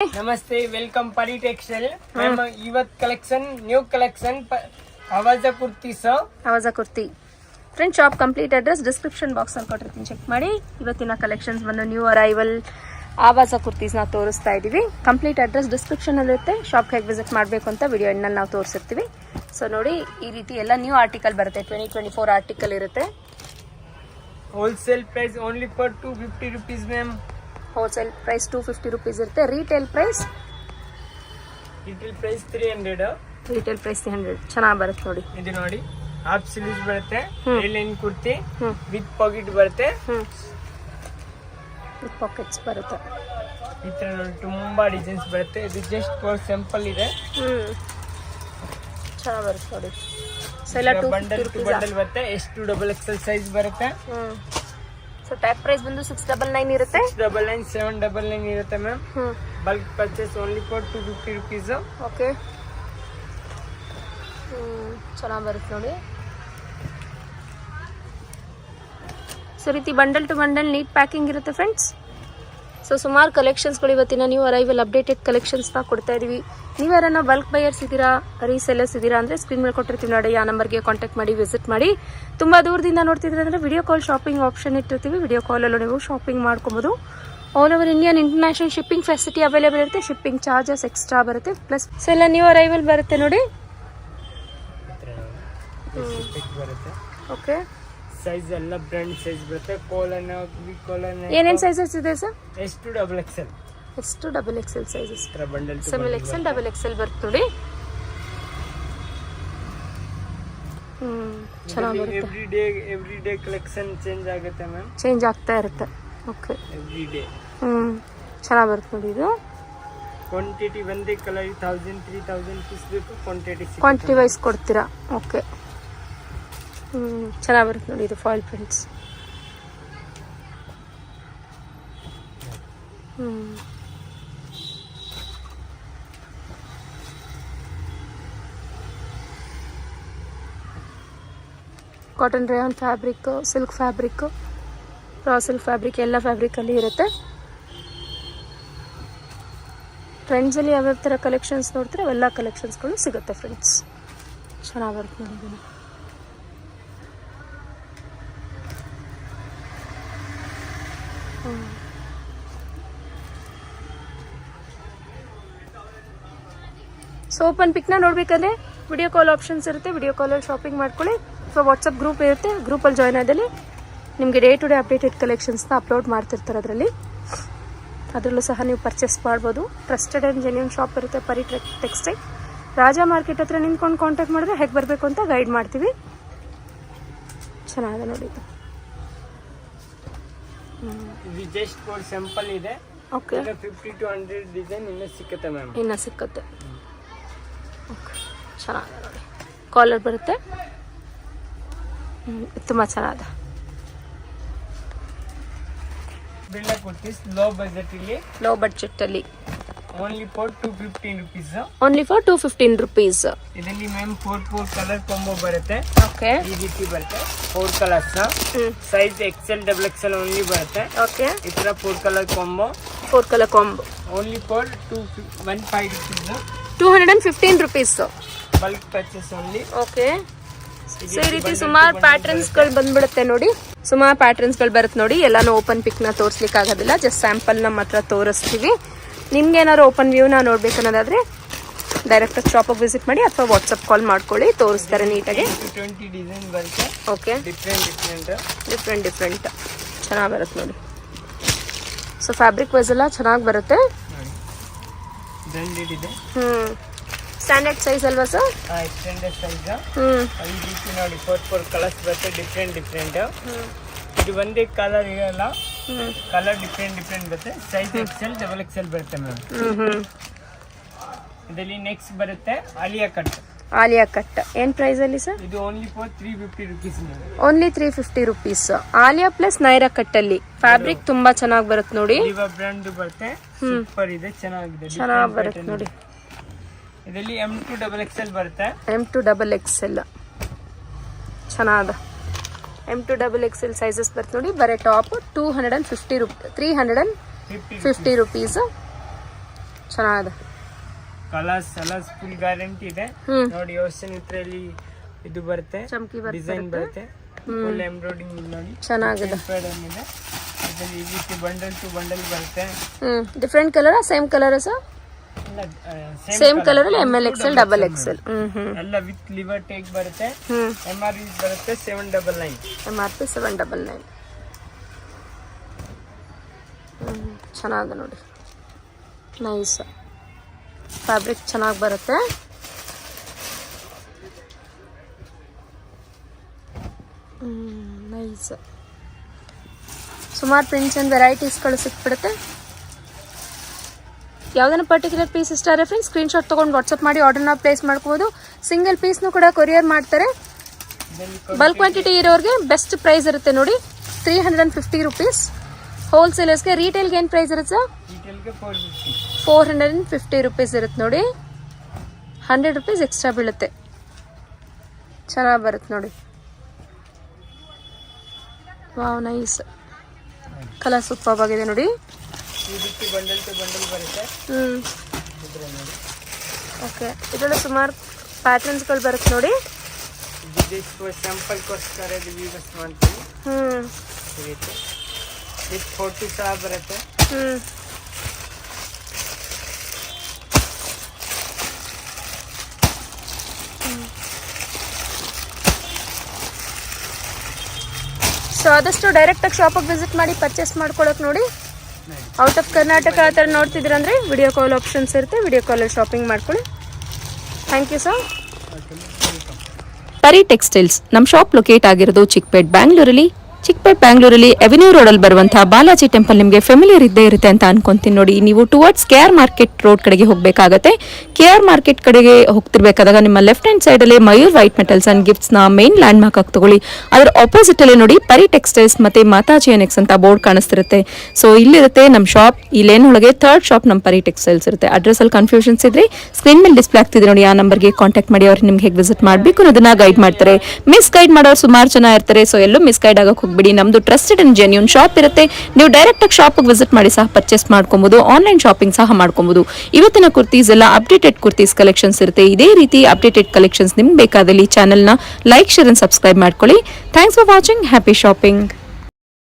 ನಮಸ್ತೆ, welcome Pari textile. Ma'am, ಇವತ್ collection new collection ಆವಾಜ kurti friend shop complete address description box ಅಲ್ಲಿ ಕೊಟ್ಟಿರ್ತೀನಿ, ಚೆಕ್ ಮಾಡಿ. ಇವತ್ತಿನ ಕಲೆಕ್ಷನ್ಸ್ ಬಂದು ನ್ಯೂ ಅರೈವಲ್ ಆವಾಜ ಕುರ್ತೀಸ್ನ ತೋರಿಸ್ತಾ ಇದೀವಿ. ಕಂಪ್ಲೀಟ್ ಅಡ್ರೆಸ್ ಡಿಸ್ಕ್ರಿಪ್ಷನ್ ಅಲ್ಲಿ ಇರುತ್ತೆ. ಶಾಪ್ ಹೇಗೆ ವಿಸಿಟ್ ಮಾಡಬೇಕು ಅಂತ ವಿಡಿಯೋ ಎಂಡ್ನಲ್ಲಿ ನಾವು ತೋರಿಸಿರ್ತೀವಿ. ಸೊ ನೋಡಿ, ಈ ರೀತಿ ಎಲ್ಲ ನ್ಯೂ ಆರ್ಟಿಕಲ್ ಬರುತ್ತೆ. 2024 ಆರ್ಟಿಕಲ್ ಇರುತ್ತೆ. Wholesale price only for 250 rupees ma'am. Wholesale price 250 rupees ಇರುತ್ತೆ. Retail price 300. Retail price 300. ಚೆನ್ನಾಗಿ ಬರುತ್ತೆ ನೋಡಿ. ಇದು ನೋಡಿ, ಹಾಫ್ ಸ್ಲೀವ್ಸ್ ಬರುತ್ತೆ, ಲೈನ್ ಕುರ್ತಿ ವಿತ್ ಪಾಕೆಟ್ ಬರುತ್ತೆ, ವಿತ್ ಪಾಕೆಟ್ಸ್ ಬರುತ್ತೆ. ಈ ತರ ನೋಡಿ ತುಂಬಾ ಡಿಸೈನ್ಸ್ ಬರುತ್ತೆ. ಇದು ಜಸ್ಟ್ ಫಾರ್ ಸಿಂಪಲ್ ಇದೆ. ಚೆನ್ನಾಗಿ ಬರುತ್ತೆ ನೋಡಿ. ಸೆಲ್ಲ ಬಂಡಲ್ ಟು ಬಂಡಲ್ ಬರುತ್ತೆ. ಎಷ್ಟು ಡಬಲ್ ಎಕ್ಸೆಲ್ ಸೈಜ್ ಬರುತ್ತೆ. ಸೊ ಟ್ಯಾಗ್ ಪ್ರೈಸ್ ಬಂದು 699 ಇರುತ್ತೆ. 699, 799 ಇರುತ್ತೆ ma'am. Bulk purchase only for 250 rupees. Okay, ಚೆನ್ನಾಗಿ ಬರುತ್ತೆ ನೋಡಿ. ಸೊ ರೀತಿ bundle to bundle neat packing ಇರುತ್ತೆ ಫ್ರೆಂಡ್ಸ್. ಸೊ ಸುಮಾರು ಕಲೆಕ್ಷನ್ಸ್ಗಳು ಇವತ್ತಿನ ನ್ಯೂ ಅರೈವಲ್ ಅಪ್ಡೇಟೆಡ್ ಕಲೆಕ್ಷನ್ಸ್ನ ಕೊಡ್ತಾ ಇದೀವಿ. ನೀವು ಯಾರನ್ನ ಬಲ್ಕ್ ಬೈಯರ್ಸ್ ಇದ್ದೀರಾ, ರೀಸೆಲ್ಲರ್ಸ್ ಇದ್ದೀರಾ ಅಂದರೆ ಸ್ಕ್ರೀನ್ ಮೇಲೆ ಕೊಟ್ಟಿರ್ತೀವಿ ನೋಡಿ, ಆ ನಂಬರ್ಗೆ ಕಾಂಟ್ಯಾಕ್ಟ್ ಮಾಡಿ ವಿಸಿಟ್ ಮಾಡಿ. ತುಂಬ ದೂರದಿಂದ ನೋಡ್ತಿದ್ರೆ ಅಂದರೆ ವಿಡಿಯೋ ಕಾಲ್ ಶಾಪಿಂಗ್ ಆಪ್ಷನ್ ಇಟ್ಟಿರ್ತೀವಿ. ವಿಡಿಯೋ ಕಾಲಲ್ಲೂ ನೀವು ಶಾಪಿಂಗ್ ಮಾಡ್ಕೊಬೋದು. All over Indian international shipping facility available ಇರುತ್ತೆ. ಶಿಪ್ಪಿಂಗ್ ಚಾರ್ಜಸ್ ಎಕ್ಸ್ಟ್ರಾ ಬರುತ್ತೆ. ಪ್ಲಸ್ ಎಲ್ಲ ನ್ಯೂ ಅರೈವಲ್ ಬರುತ್ತೆ ನೋಡಿ. ಓಕೆ, ಸೈಜ್ ಎಲ್ಲ ಬ್ರಾಂಡ್ ಸೈಜ್ ಬರುತ್ತೆ. ಕೋಲನ್, ಏನೇನು ಸೈಜಸ್ ಇದೆ ಸರ್? ಎಷ್ಟು ಡಬಲ್ ಎಕ್ಸೆಲ್, ಎಷ್ಟು double XL sizes, bundle single XL, double XL ಬರುತ್ತೆ ನೋಡಿ. ಚೆನ್ನಾಗಿ ಬರುತ್ತೆ. ಎವ್ರಿ ಡೇ ಕಲೆಕ್ಷನ್ ಚೇಂಜ್ ಆಗುತ್ತೆ ಮ್ಯಾಮ್, ಚೇಂಜ್ ಆಗ್ತಾ ಇರುತ್ತೆ. Okay, every day. ಚೆನ್ನಾಗಿ ಬರುತ್ತೆ ನೋಡಿ. ಇದು ಕ್ವಾಂಟಿಟಿ ಒಂದೇ ಕಲರ್ 1000 3000 ಪೀಸ್ ಬೇಕು. ಕ್ವಾಂಟಿಟಿ ವೈಸ್ ಕೊಡ್ತೀರಾ? ಓಕೆ, ಚೆನ್ನಾಗಿ ಬರುತ್ತೆ ನೋಡಿ. ಇದು foil prints. Cotton rayon fabric, silk fabric, raw silk fabric, ಎಲ್ಲ ಫ್ಯಾಬ್ರಿಕಲ್ಲಿ ಇರುತ್ತೆ. ಟ್ರೆಂಡ್ಸಲ್ಲಿ ಯಾವ್ಯಾವ ಥರ ಕಲೆಕ್ಷನ್ಸ್ ನೋಡ್ತಾರೆ ಅವೆಲ್ಲ ಕಲೆಕ್ಷನ್ಸ್ಗಳು ಸಿಗುತ್ತೆ ಫ್ರೆಂಡ್ಸ್. ಚೆನ್ನಾಗಿ ಬರುತ್ತೆ ನೋಡಿ. ಇದನ್ನು ಸೊ ಓಪನ್ ಪಿಕ್ನ ನೋಡ್ಬೇಕಂದ್ರೆ ವಿಡಿಯೋ ಕಾಲ್ ಆಪ್ಷನ್ಸ್ ಇರುತ್ತೆ. ವಿಡಿಯೋ ಕಾಲಲ್ಲಿ ಶಾಪಿಂಗ್ ಮಾಡ್ಕೊಳ್ಳಿ. ಅಥವಾ ವಾಟ್ಸಪ್ ಗ್ರೂಪ್ ಇರುತ್ತೆ. ಗ್ರೂಪಲ್ಲಿ ಜಾಯ್ನ್ ಆದಲ್ಲಿ ನಿಮಗೆ ಡೇ ಟು ಡೇ ಅಪ್ಡೇಟೆಡ್ ಕಲೆಕ್ಷನ್ಸ್ನ ಅಪ್ಲೋಡ್ ಮಾಡ್ತಿರ್ತಾರೆ. ಅದರಲ್ಲೂ ಸಹ ನೀವು ಪರ್ಚೇಸ್ ಮಾಡ್ಬೋದು. ಟ್ರಸ್ಟೆಡ್ ಆ್ಯಂಡ್ ಜೆನ್ಯೂನ್ ಶಾಪ್ ಇರುತ್ತೆ. ಪರಿ ಟೆಕ್ಸ್ಟೈಲ್ ರಾಜಾ ಮಾರ್ಕೆಟ್ ಹತ್ರ ನಿಂತ್ಕೊಂಡು ಕಾಂಟ್ಯಾಕ್ಟ್ ಮಾಡಿದ್ರೆ ಹೇಗೆ ಬರಬೇಕು ಅಂತ ಗೈಡ್ ಮಾಡ್ತೀವಿ. ಚೆನ್ನಾಗಿದೆ ನೋಡಿ. ಇದು ಜಸ್ಟ್ ಫಾರ್ ಸಿಂಪಲ್ ಇದೆ. ಓಕೆ, 50 to 100 ಡಿಸೈನ್ ಇನ್ನೂ ಸಿಕ್ಕುತ್ತೆ ಮ್ಯಾಮ್. ಇನ್ನೂ ಸಿಕ್ಕುತ್ತೆ. ಓಕೆ, ಚೆನ್ನಾಗಿದೆ ನೋಡಿ. ಕಾಲರ್ ಬರುತ್ತೆ. ತುಂಬ ಚೆನ್ನಾಗಿದೆ. ಬಿಲ್ಲ ಕುರ್ತೀಸ್ ಲೋ ಬಜೆಟ್ ಇಲ್ಲಿ, ಲೋ ಬಡ್ಜೆಟ್ ಅಲ್ಲಿ only for 215 rupees. Only for 215 rupees. ಇದರಲ್ಲಿ ಮ್ಯಾಮ್ 4 ಕಲರ್ ಕಾಂಬೋ ಬರುತ್ತೆ. ಓಕೆ, ಈ ರೀತಿ ಬರುತ್ತೆ. 4 colours, size XL double Excel only ಬರುತ್ತೆ. ಓಕೆ, ಈ ತರ 4 colour combo, 4 colour combo only for 215 rupees. 215 rupees. Bulk purchase only. Okay, so ಈ ರೀತಿ ಸುಮಾರು ಪ್ಯಾಟರ್ನ್ಸ್ಗಳು ಬಂದ್ಬಿಡುತ್ತೆ ನೋಡಿ. ಸುಮಾರು ಪ್ಯಾಟರ್ನ್ಸ್ಗಳು ಬರುತ್ತೆ ನೋಡಿ. ಎಲ್ಲಾನು ಓಪನ್ ಪಿಕ್ನ ತೋರಿಸ್ಲಿಕ್ಕೆ ಆಗೋದಿಲ್ಲ, ಜಸ್ಟ್ ಸ್ಯಾಂಪಲ್ ನಮ್ಮ ಹತ್ರ ತೋರಿಸ್ತೀವಿ. ನಿಮ್ಗೆ ಏನಾದ್ರು ಓಪನ್ ವ್ಯೂನ ನೋಡ್ಬೇಕನ್ನೋದಾದ್ರೆ ಡೈರೆಕ್ಟ್ ಶಾಪಿಗೆ ವಿಸಿಟ್ ಮಾಡಿ ಅಥವಾ ವಾಟ್ಸಪ್ ಕಾಲ್ ಮಾಡ್ಕೊಳ್ಳಿ, ತೋರಿಸ್ತಾರೆ ನೀಟಾಗಿ. 20 ಡಿಸೈನ್ ಬರುತ್ತೆ. ಓಕೆ, ಡಿಫ್ರೆಂಟ್ ಚೆನ್ನಾಗಿ ಬರುತ್ತೆ ನೋಡಿ. ಸೊ ಫ್ಯಾಬ್ರಿಕ್ ವೈಸ್ ಎಲ್ಲ ಚೆನ್ನಾಗಿ ಬರುತ್ತೆ. ಬ್ರಾಂಡೆಡ್ ಇದೆ. ಸ್ಟ್ಯಾಂಡರ್ಡ್ ಸೈಜ್ ಅಲ್ವಾ ಸರ್? Extended size. ಈ ರೀತಿ ನೋಡಿ 4 ಕಲರ್ಸ್ ಬರುತ್ತೆ. ಡಿಫ್ರೆಂಟ್. ಇದು ಒಂದೇ ಕಲರ್ ಇರಲ್ಲ, ಕಲರ್ ಡಿಫ್ರೆಂಟ್ ಬರುತ್ತೆ. ಸೈಜ್ ಎಕ್ಸೆಲ್ ಡಬಲ್ ಎಕ್ಸೆಲ್ ಬರುತ್ತೆ ಮ್ಯಾಮ್. ಇದರಲ್ಲಿ ನೆಕ್ಸ್ಟ್ ಬರುತ್ತೆ ಆಲಿಯಾ ಕಟ್. ಏನ್ ಪ್ರೈಸ್ ಅಲ್ಲಿ ಸರ್? ಇದು only for 350 rupees. Only 350 rupees. Alia plus Naira cut ಅಲ್ಲಿ ಫ್ಯಾಬ್ರಿಕ್ ತುಂಬಾ ಚೆನ್ನಾಗಿ ಬರುತ್ತೆ ನೋಡಿ. ಬ್ರ್ಯಾಂಡ್ ಬರುತ್ತೆ. ಸೂಪರ್ ಇದೆ, ಚೆನ್ನಾಗಿದೆ, ಚೆನ್ನಾಗಿ ಬರುತ್ತೆ ನೋಡಿ. ಇದರಲ್ಲಿ M2 ಡಬಲ್ ಎಕ್ಸೆಲ್ ಬರುತ್ತೆ. M2 ಡಬಲ್ ಎಕ್ಸೆಲ್ ಚೆನ್ನಾಗಿದೆ. M2 ಡಬಲ್ ಎಕ್ಸೆಲ್ ಸೈಜಸ್ ಬರುತ್ತೆ ನೋಡಿ. ಬರೀ ಟಾಪ್ 350 rupees. ಚೆನ್ನಾಗಿದೆ. ಕಲರ್ಸ್ ಫುಲ್ ಗ್ಯಾರಂಟಿ ಇದೆ. ನೋಡಿ ಯೋಸನ್ ಇದ್ರಲ್ಲಿ ಇದು ಬರುತ್ತೆ, ಚಮಕಿ ಡಿಸೈನ್ ಬರುತ್ತೆ, ಫುಲ್ ಎಂಬ್ರಾಯ್ಡಿಂಗ್ ನೋಡಿ ಚೆನ್ನಾಗಿದೆ. ಇದೆ. ಇದರಲ್ಲಿ ಈ ರೀತಿ ಬಂಡಲ್ ಟು ಬಂಡಲ್ ಬರುತ್ತೆ. Different colour same colour sir? Same colour ಅಲ್ಲಿ ML XL ಡಬಲ್ XL. ಎಲ್ಲ ವಿತ್ ಲಿವರ್ ಟೇಕ್ ಬರುತ್ತೆ. MRP ಬರುತ್ತೆ 799. MRP 799. ಚೆನ್ನಾಗಿದೆ ನೋಡಿ, ನೈಸ್ ಫ್ಯಾಬ್ರಿಕ್ ಚೆನ್ನಾಗಿ ಬರುತ್ತೆ. ನೈಸ್. ಸುಮಾರು ಪ್ರಿಂಟ್ಸ್ ಆ್ಯಂಡ್ ವೆರೈಟೀಸ್ಗಳು ಸಿಕ್ಬಿಡುತ್ತೆ. ಯಾವುದನ್ನ ಪರ್ಟಿಕ್ಯುಲರ್ ಪೀಸ್ ಇಷ್ಟ ಆದರೆ ಫ್ರೆಂಡ್ಸ್ ಸ್ಕ್ರೀನ್ಶಾಟ್ ತೊಗೊಂಡು ವಾಟ್ಸಪ್ ಮಾಡಿ ಆರ್ಡರ್ನ ಪ್ಲೇಸ್ ಮಾಡ್ಕೋಬೋದು. ಸಿಂಗಲ್ ಪೀಸ್ನು ಕೂಡ ಕೊರಿಯರ್ ಮಾಡ್ತಾರೆ. ಬಲ್ಕ್ ಕ್ವಾಂಟಿಟಿ ಇರೋರಿಗೆ ಬೆಸ್ಟ್ ಪ್ರೈಸ್ ಇರುತ್ತೆ ನೋಡಿ, 350 ರುಪೀಸ್. ಹೋಲ್ಸೇಲರ್ಸ್ಗೆ ರೀಟೇಲ್ಗೆ ಏನು ಪ್ರೈಸ್ ಇರುತ್ತೆ ಸರ್? 450 ರುಪೀಸ್ ಇರುತ್ತೆ ನೋಡಿ. 100 ರುಪೀಸ್ ಎಕ್ಸ್ಟ್ರಾ ಬೀಳುತ್ತೆ. ಚೆನ್ನಾಗಿ ಬರುತ್ತೆ ನೋಡಿ. Wow, nice. ಕಲರ್ ಸೂಪರ್ ಆಗಿದೆ ನೋಡಿ. ಓಕೆ, ಇದರಲ್ಲಿ ಸುಮಾರು ಪ್ಯಾಟರ್ನ್ಸ್ಗಳು ಬರುತ್ತೆ ನೋಡಿ. ಫೋಟೋ ಸಹ ಬರುತ್ತೆ. ಸೊ ಆದಷ್ಟು ಡೈರೆಕ್ಟಾಗಿ ಶಾಪಿಗೆ ವಿಸಿಟ್ ಮಾಡಿ ಪರ್ಚೇಸ್ ಮಾಡ್ಕೊಳಕ್ಕೆ ನೋಡಿ. ಔಟ್ ಆಫ್ ಕರ್ನಾಟಕ ಆ ಥರ ನೋಡ್ತಿದ್ದೀರಂದ್ರೆ ವಿಡಿಯೋ ಕಾಲ್ ಆಪ್ಷನ್ಸ್ ಇರುತ್ತೆ, ವಿಡಿಯೋ ಕಾಲಲ್ಲಿ ಶಾಪಿಂಗ್ ಮಾಡ್ಕೊಳ್ಳಿ. Thank you sir. Pari textiles ನಮ್ಮ ಶಾಪ್ ಲೊಕೇಟ್ ಆಗಿರೋದು ಚಿಕ್ಕಪೇಟ್ ಬ್ಯಾಂಗ್ಳೂರಲ್ಲಿ ಅವೆನ್ಯೂ ರೋಡಲ್ಲಿ ಬರುವಂತಹ ಬಾಲಾಜಿ ಟೆಂಪಲ್ ನಿಮಗೆ ಫೆಮಿಲಿಯರ್ ಇದ್ದೇ ಇರುತ್ತೆ ಅಂತ ಅನ್ಕೊಂತೀನಿ ನೋಡಿ. ನೀವು ಟುವರ್ಡ್ಸ್ KR ಮಾರ್ಕೆಟ್ ರೋಡ್ ಕಡೆಗೆ ಹೋಗಬೇಕಾಗತ್ತೆ. KR ಮಾರ್ಕೆಟ್ ಕಡೆಗೆ ಹೋಗ್ತಿರ್ಬೇಕಾದಾಗ ನಿಮ್ಮ ಲೆಫ್ಟ್ ಹ್ಯಾಂಡ್ ಸೈಡಲ್ಲಿ ಮಯೂರ್ ವೈಟ್ ಮೆಟಲ್ಸ್ ಅಂಡ್ ಗಿಫ್ಟ್ಸ್ನ ಮೇನ್ ಲ್ಯಾಂಡ್ ಮಾರ್ಕ್ ಆಗಿ ತಗೊಳ್ಳಿ. ಅದರ ಆಪೋಸಿಟ್ ಅಲ್ಲಿ ನೋಡಿ ಪರಿ ಟೆಕ್ಸ್ಟೈಲ್ಸ್ ಮತ್ತೆ ಮಾತಾಜಿ ಎನೆಕ್ಸ್ ಅಂತ ಬೋರ್ಡ್ ಕಾಣಿಸ್ತಿರುತ್ತೆ. ಸೊ ಇಲ್ಲಿರುತ್ತೆ ನಮ್ಮ ಶಾಪ್. ಈ ಲೇನ್ ಒಳಗೆ 3rd ಶಾಪ್ ನಮ್ಮ ಪರಿ ಟೆಕ್ಸ್ಟೈಲ್ಸ್ ಇರುತ್ತೆ. ಅಡ್ರೆಸ್ ಅಲ್ಲಿ ಕನ್ಫ್ಯೂಷನ್ಸ್ ಇದ್ರೆ ಸ್ಕ್ರೀನ್ ಮೇಲೆ ಡಿಸ್ಪ್ಲೇ ಆಗ್ತಿದೆ ನೋಡಿ, ಆ ನಂಬರ್ಗೆ ಕಾಂಟ್ಯಾಕ್ಟ್ ಮಾಡಿ. ಅವ್ರು ನಿಮ್ಗೆ ಹೇಗೆ ವಿಸಿಟ್ ಮಾಡಬೇಕು ಅನ್ನೋದನ್ನ ಗೈಡ್ ಮಾಡ್ತಾರೆ. ಮಿಸ್ ಗೈಡ್ ಮಾಡೋರು ಸುಮಾರು ಜನ ಇರ್ತಾರೆ. ಸೊ ಎಲ್ಲೂ ಮಿಸ್ ಗೈಡ್ ಆಗಕ್ಕೆ ಹೋಗ್ಬಿಡಿ. ನಮ್ದು ಟ್ರಸ್ಟೆಡ್ ಅಂಡ್ ಜೆನ್ಯೂನ್ ಶಾಪ್ ಇರುತ್ತೆ. ನೀವು ಡೈರೆಕ್ಟ್ ಆಗಿ ಶಾಪಿಗೆ ವಿಸಿಟ್ ಮಾಡಿ ಸಹ ಪರ್ಚೇಸ್ ಮಾಡ್ಕೊಬಹುದು. ಆನ್ಲೈನ್ ಶಾಪಿಂಗ್ ಸಹ ಮಾಡ್ಕೊಬಹುದು. ಇವತ್ತಿನ ಕುರ್ತೀಸ್ ಎಲ್ಲ ಅಪ್ಡೇಟೆಡ್ ಕುರ್ತೀಸ್ ಕಲೆಕ್ಷನ್ಸ್ ಇರುತ್ತೆ. ಇದೇ ರೀತಿ ಅಪ್ಡೇಟೆಡ್ ಕಲೆಕ್ಷನ್ಸ್ ನಿಮ್ಗೆ ಬೇಕಾದಲ್ಲಿ ಚಾನೆಲ್ನ ಲೈಕ್, ಶೇರ್ ಅಂಡ್ ಸಬ್ಸ್ಕ್ರೈಬ್ ಮಾಡ್ಕೊಳ್ಳಿ. Thanks for watching. Happy shopping.